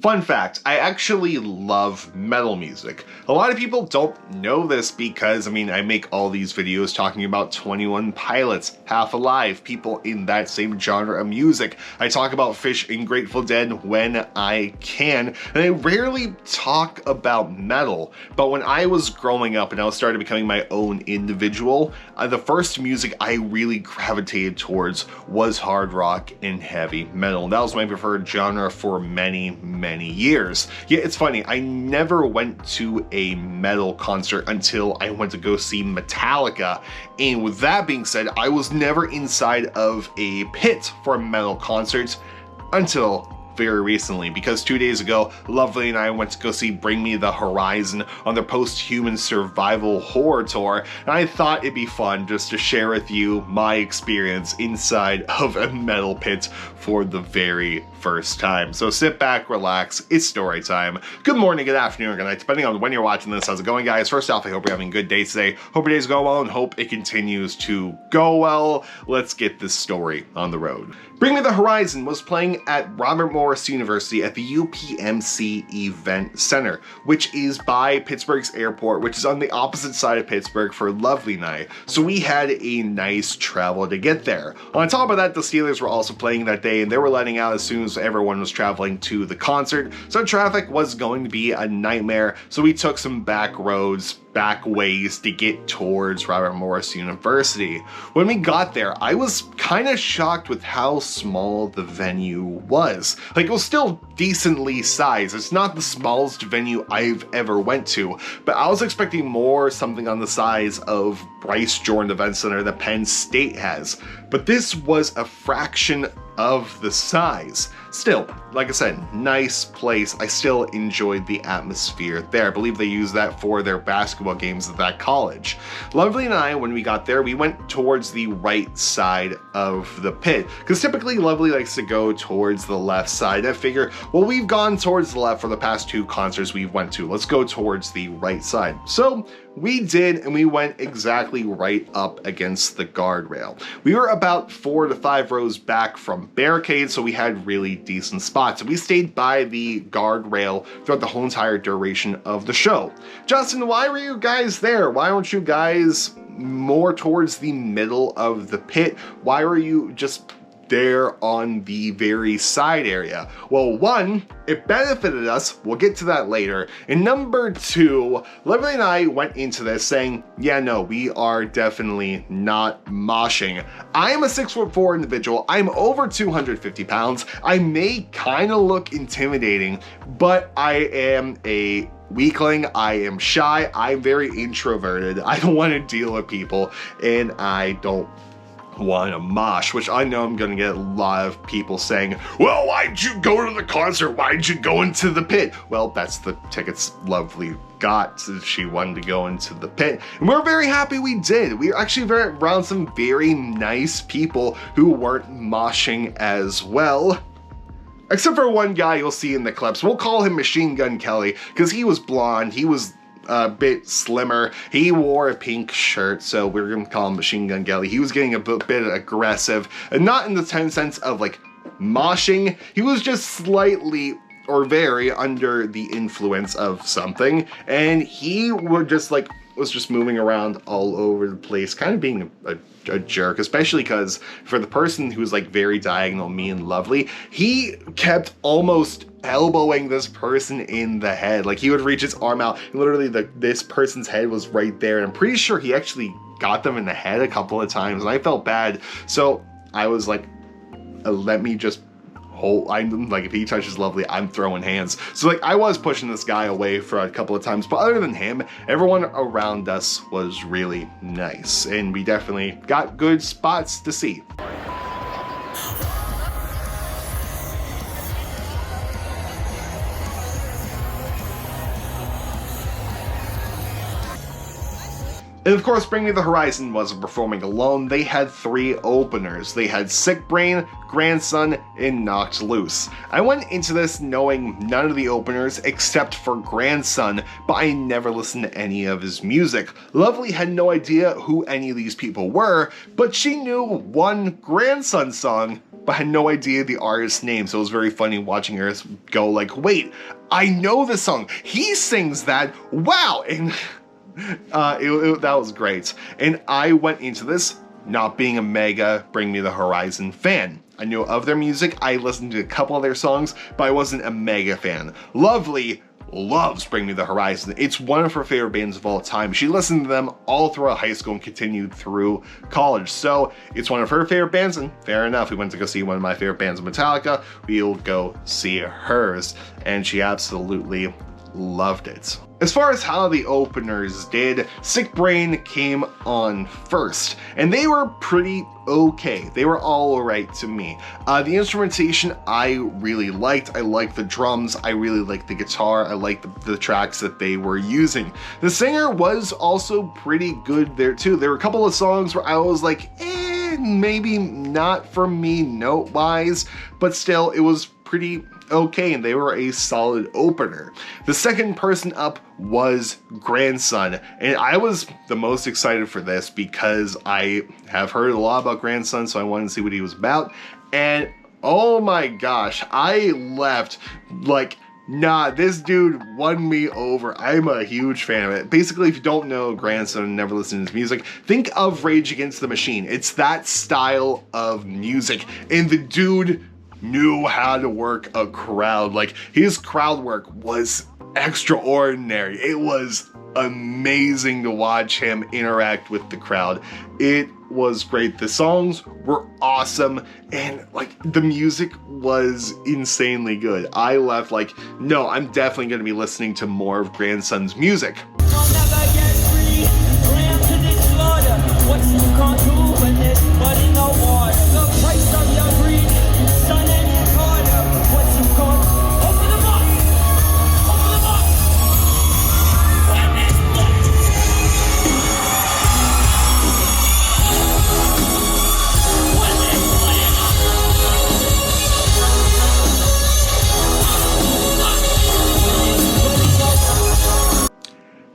Fun fact, I actually love metal music. A lot of people don't know this because, I make all these videos talking about 21 Pilots, Half Alive, people in that same genre of music. I talk about Fish and Grateful Dead when I can, and I rarely talk about metal. But when I was growing up and I started becoming my own individual, the first music I really gravitated towards was hard rock and heavy metal. That was my preferred genre for many years. Yeah, it's funny, I never went to a metal concert until I went to go see Metallica, and with that being said, I was never inside of a pit for a metal concert until very recently, because 2 days ago, Lovely and I went to go see Bring Me the Horizon on their post-human survival horror tour, and I thought it'd be fun just to share with you my experience inside of a metal pit for the very first time. So sit back, relax, it's story time. Good morning, good afternoon, or good night, depending on when you're watching this. How's it going, guys? First off, I hope you're having a good day today. Hope your day's going well and hope it continues to go well. Let's get this story on the road. Bring Me the Horizon was playing at Robert Morris University at the UPMC Event Center, which is by Pittsburgh's airport, which is on the opposite side of Pittsburgh for Lovely and I. So we had a nice travel to get there. On top of that, the Steelers were also playing that day, and they were letting out as soon as everyone was traveling to the concert. So traffic was going to be a nightmare. So we took some back roads, back ways to get towards Robert Morris University. When we got there, I was kind of shocked with how small the venue was. Like, it was still decently sized. It's not the smallest venue I've ever went to, but I was expecting more, something on the size of Bryce Jordan Event Center that Penn State has. But this was a fraction of the size. Still, like I said, nice place. I still enjoyed the atmosphere there. I believe they use that for their basketball games at that college. Lovely and I, when we got there, we went towards the right side of the pit, because typically Lovely likes to go towards the left side. I figure, well, we've gone towards the left for the past two concerts we've went to. Let's go towards the right side. So we did, and we went exactly right up against the guardrail. We were about 4 to 5 rows back from barricades, so we had really decent spots. And we stayed by the guardrail throughout the whole entire duration of the show. Justin, why were you guys there? Why weren't you guys more towards the middle of the pit? Why were you just there on the very side area? Well, one, it benefited us. We'll get to that later. And number two, Lovely and I went into this saying, yeah, no, we are definitely not moshing. I am a 6'4" individual. I'm over 250 pounds. I may kind of look intimidating, but I am a weakling. I am shy. I'm very introverted. I don't want to deal with people, and I don't want to mosh, which I know I'm gonna get a lot of people saying, well, why'd you go to the concert? Why'd you go into the pit? Well, that's the tickets Lovely got. So she wanted to go into the pit, and we're very happy we did. We were actually around some very nice people who weren't moshing as well. Except for one guy you'll see in the clips. We'll call him Machine Gun Kelly, because he was blonde, he was a bit slimmer, he wore a pink shirt, so we're gonna call him Machine Gun Kelly. He was getting a bit aggressive, and not in the sense of like moshing, he was just slightly or very under the influence of something, and he would just like was just moving around all over the place, kind of being a jerk, especially because for the person who was like very diagonal, me and Lovely, he kept almost elbowing this person in the head. Like, he would reach his arm out, and literally this person's head was right there, and I'm pretty sure he actually got them in the head a couple of times, and I felt bad. So I was like, let me just I'm like, if he touches Lovely, I'm throwing hands. So like, I was pushing this guy away for a couple of times, but other than him, everyone around us was really nice, and we definitely got good spots to see. And of course, Bring Me the Horizon wasn't performing alone. They had 3 openers. They had Sick Brain, Grandson, and Knocked Loose. I went into this knowing none of the openers except for Grandson, but I never listened to any of his music. Lovely had no idea who any of these people were, but she knew one Grandson song, but had no idea the artist's name, so it was very funny watching her go like, wait, I know this song, he sings that, wow! And that was great. And I went into this not being a mega Bring Me the Horizon fan. I knew of their music, I listened to a couple of their songs, but I wasn't a mega fan. Lovely loves Bring Me the Horizon. It's one of her favorite bands of all time. She listened to them all throughout high school and continued through college. So it's one of her favorite bands, and fair enough. We went to go see one of my favorite bands, Metallica. We'll go see hers, and she absolutely loved it. As far as how the openers did, Sick Brain came on first, and they were pretty okay. They were all right to me. The instrumentation I really liked. I liked the drums, I really liked the guitar, I liked the tracks that they were using. The singer was also pretty good there too. There were a couple of songs where I was like, maybe not for me note-wise, but still, it was pretty okay, and they were a solid opener. The second person up was Grandson, and I was the most excited for this because I have heard a lot about Grandson, so I wanted to see what he was about, and oh my gosh, I left like, nah, this dude won me over. I'm a huge fan of it. Basically, if you don't know Grandson and never listened to his music, think of Rage Against the Machine. It's that style of music, and the dude knew how to work a crowd. Like, his crowd work was extraordinary. It was amazing to watch him interact with the crowd. It was great. The songs were awesome, and like, the music was insanely good. I left like, no, I'm definitely going to be listening to more of Grandson's music.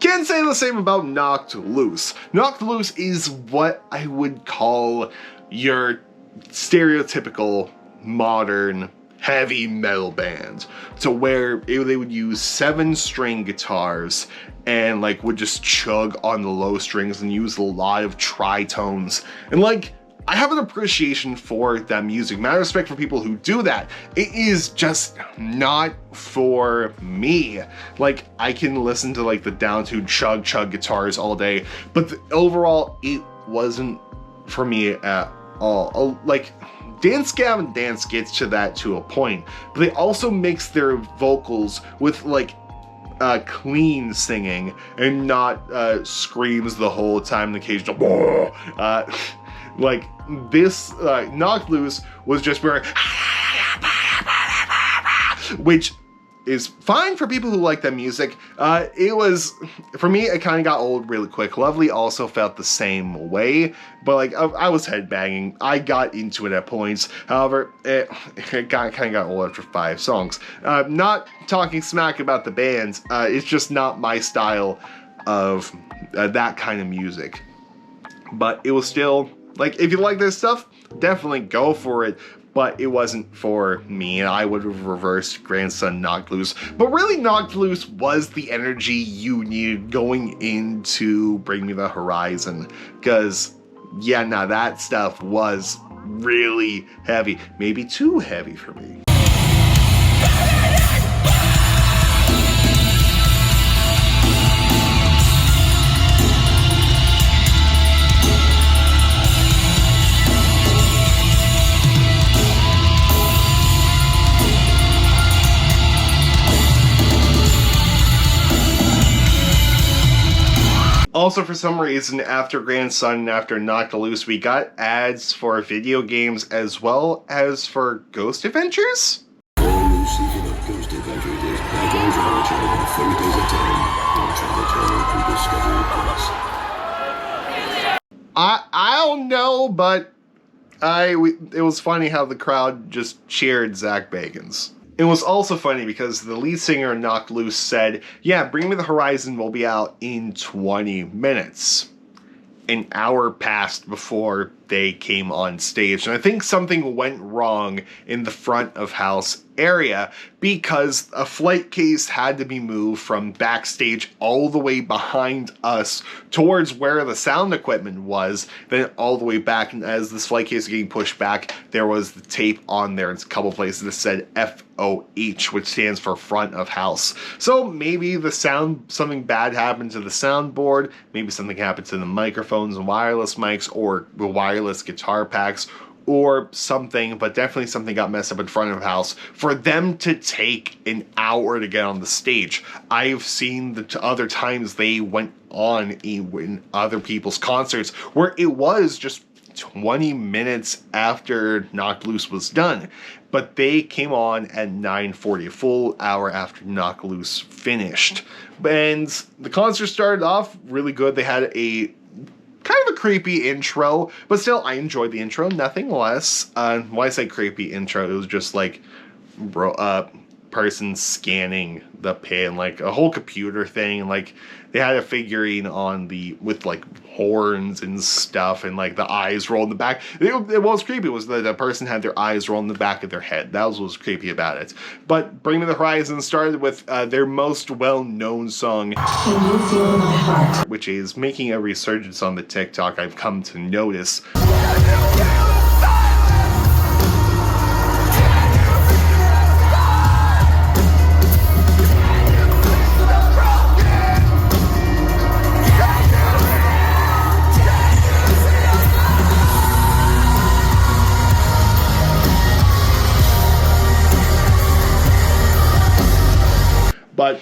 Can't say the same about Knocked Loose. Knocked Loose is what I would call your stereotypical modern heavy metal band, to where they would use 7-string guitars and like would just chug on the low strings and use a lot of tritones. And like, I have an appreciation for that music. Mad respect for people who do that. It is just not for me. Like, I can listen to like the down to chug guitars all day, but overall, it wasn't for me at all. Like, Dance Gavin Dance gets to that to a point, but they also mix their vocals with like clean singing and not screams the whole time, the occasional like this. Knocked Loose was just very which is fine for people who like that music. It was, for me, it kind of got old really quick. Lovely also felt the same way, but like, I was headbanging. I got into it at points. However, it kind of got old after 5 songs. Not talking smack about the bands, it's just not my style of that kind of music. But it was still, like, if you like this stuff, definitely go for it. But it wasn't for me, and I would have reversed Grandson Knocked Loose. But really, Knocked Loose was the energy you needed going into Bring Me the Horizon. Because, yeah, now that stuff was really heavy. Maybe too heavy for me. Also, for some reason, after Grandson and after Knocked Loose, we got ads for video games as well as for Ghost Adventures? All new season of Ghost Adventures is back on Travel Channel 30 days at a time on Travel Channel through Discovery Plus. I don't know, but it was funny how the crowd just cheered Zach Bagans. It was also funny because the lead singer Knocked Loose said, yeah, Bring Me the Horizon will be out in 20 minutes. An hour passed before they came on stage, and I think something went wrong in the front of house area because a flight case had to be moved from backstage all the way behind us towards where the sound equipment was, then all the way back, and as this flight case was getting pushed back, there was the tape on there in a couple places that said FOH, which stands for front of house. So maybe something bad happened to the soundboard, maybe something happened to the microphones and wireless mics or the wireless guitar packs, or something, but definitely something got messed up in front of house for them to take an hour to get on the stage. I've seen the other times they went on in other people's concerts where it was just 20 minutes after Knocked Loose was done, but they came on at 9:40, a full hour after Knocked Loose finished. And the concert started off really good. They had a kind of a creepy intro, but still, I enjoyed the intro, nothing less. Why I say creepy intro, it was just like person scanning the pin, like a whole computer thing, like they had a figurine on with like horns and stuff, and like the eyes roll in the back. It was creepy. It was that the person had their eyes roll in the back of their head. That was what was creepy about it. But Bring Me the Horizon started with their most well-known song, Can You Feel My Heart, which is making a resurgence on the TikTok, I've come to notice. But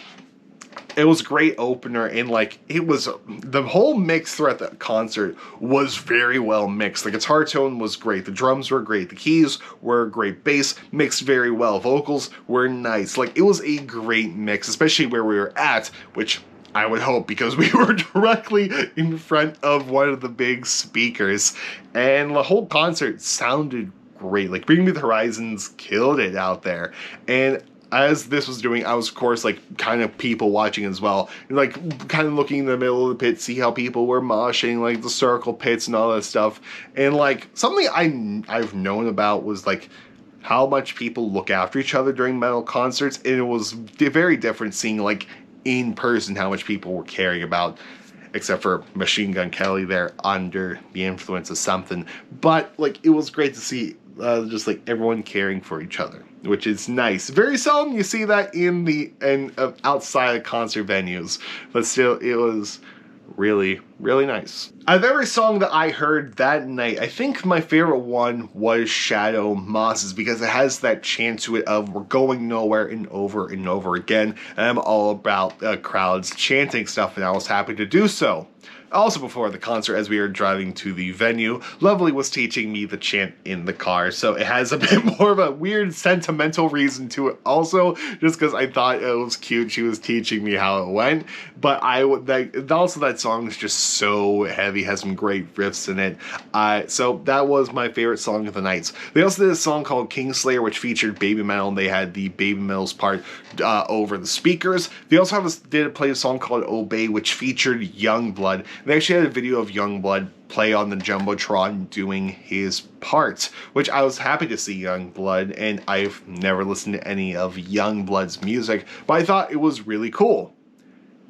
it was a great opener, and like it was the whole mix throughout the concert was very well mixed. The guitar tone was great, the drums were great, the keys were great, bass mixed very well, vocals were nice. Like it was a great mix, especially where we were at, which I would hope, because we were directly in front of one of the big speakers, and the whole concert sounded great. Like Bring Me the Horizons killed it out there, and as this was doing, I was, of course, like, kind of people watching as well. Like, kind of looking in the middle of the pit, see how people were moshing, like, the circle pits and all that stuff. And, like, something I've known about was, like, how much people look after each other during metal concerts. And it was very different seeing, like, in person how much people were caring about, except for Machine Gun Kelly there under the influence of something. But, like, it was great to see just, like, everyone caring for each other, which is nice. Very seldom you see that outside of concert venues, but still, it was really, really nice. Out of every song that I heard that night, I think my favorite one was Shadow Mosses, because it has that chant to it of we're going nowhere and over again, and I'm all about crowds chanting stuff, and I was happy to do so. Also, before the concert, as we were driving to the venue, Lovely was teaching me the chant in the car, so it has a bit more of a weird sentimental reason to it also, just because I thought it was cute she was teaching me how it went. But also that song is just so heavy, has some great riffs in it, so that was my favorite song of the night. They also did a song called Kingslayer, which featured Baby Metal, and they had the Baby Metal's part over the speakers. They also did play a song called Obey, which featured Youngblood. They actually had a video of Youngblood play on the Jumbotron doing his part, which I was happy to see Youngblood, and I've never listened to any of Youngblood's music, but I thought it was really cool.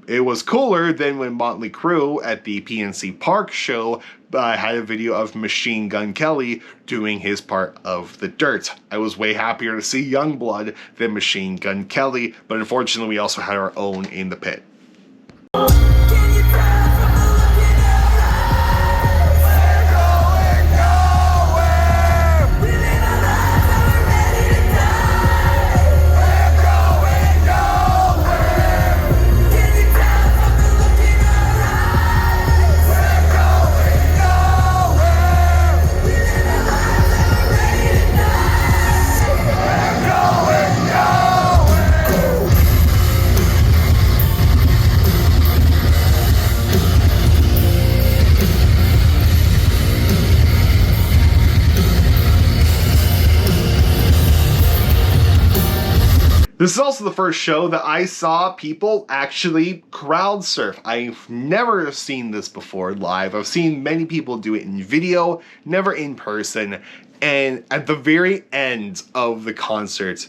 It was cooler than when Motley Crue at the PNC Park show had a video of Machine Gun Kelly doing his part of The Dirt. I was way happier to see Youngblood than Machine Gun Kelly, but unfortunately we also had our own in the pit. This is also the first show that I saw people actually crowd surf. I've never seen this before live. I've seen many people do it in video, never in person. And at the very end of the concert,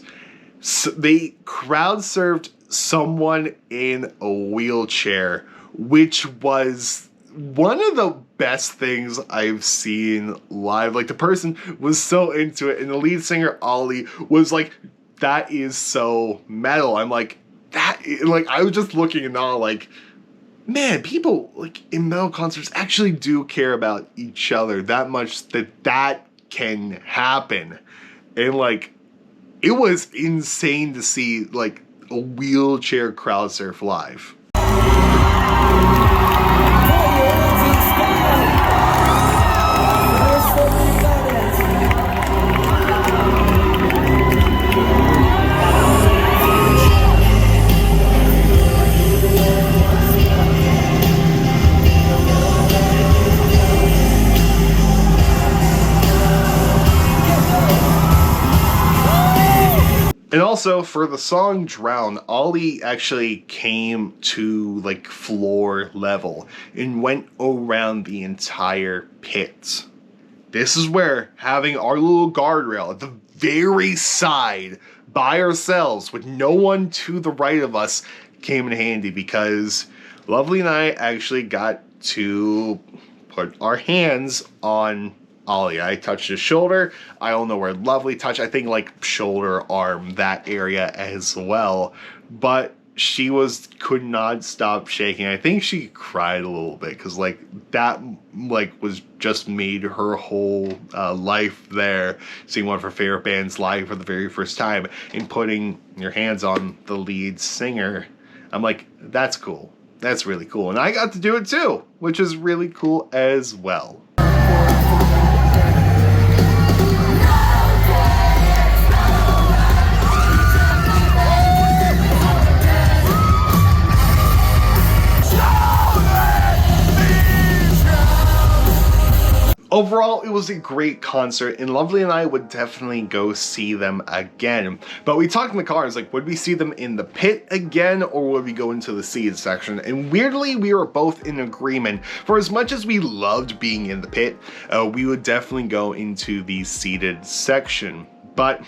they crowd surfed someone in a wheelchair, which was one of the best things I've seen live. Like, the person was so into it, and the lead singer, Ollie, was like, that is so metal. I'm like, I was just looking and all like, man, people like in metal concerts actually do care about each other that much that can happen. And like, it was insane to see like a wheelchair crowd surf live. And also, for the song Drown, Ollie actually came to like floor level and went around the entire pit. This is where having our little guardrail at the very side by ourselves with no one to the right of us came in handy, because Lovely and I actually got to put our hands on Ollie. I touched his shoulder. I don't know where Lovely touched. I think like shoulder, arm, that area as well. But she could not stop shaking. I think she cried a little bit because like that like was just made her whole life there, seeing one of her favorite bands live for the very first time and putting your hands on the lead singer. I'm like, that's cool. That's really cool. And I got to do it too, which is really cool as well. Overall, it was a great concert, and Lovely and I would definitely go see them again. But we talked in the car, it's like, would we see them in the pit again, or would we go into the seated section? And weirdly, we were both in agreement. For as much as we loved being in the pit, we would definitely go into the seated section. But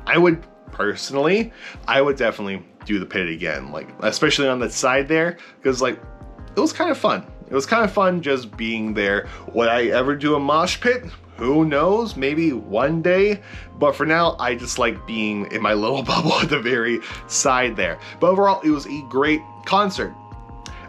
I would definitely do the pit again, like, especially on the side there, because like, it was kind of fun. It was kind of fun just being there. Would I ever do a mosh pit? Who knows? Maybe one day. But for now, I just like being in my little bubble at the very side there. But overall, it was a great concert.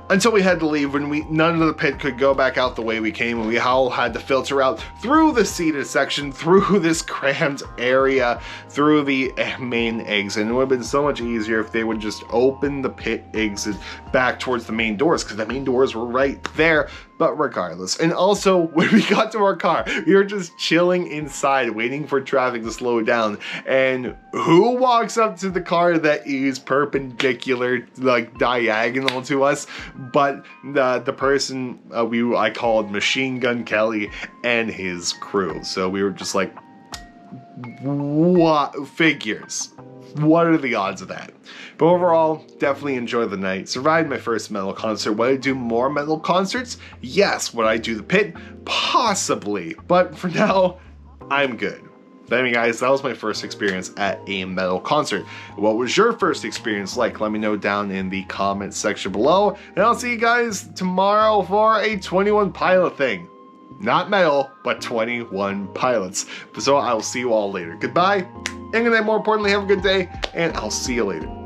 Until we had to leave, when none of the pit could go back out the way we came, and we all had to filter out through the seated section, through this crammed area, through the main exit. And it would have been so much easier if they would just open the pit exit back towards the main doors, because the main doors were right there. But regardless, and also when we got to our car, we were just chilling inside waiting for traffic to slow down, and who walks up to the car that is perpendicular, like diagonal to us, but the person I called Machine Gun Kelly and his crew. So we were just like, what figures? What are the odds of that? But overall, definitely enjoyed the night. Survived my first metal concert. Would I do more metal concerts? Yes. Would I do the pit? Possibly. But for now, I'm good. But anyway, guys, that was my first experience at a metal concert. What was your first experience like? Let me know down in the comments section below. And I'll see you guys tomorrow for a 21 Pilot thing. Not metal, but 21 Pilots. So I will see you all later. Goodbye. And good night, more importantly, have a good day, and I'll see you later.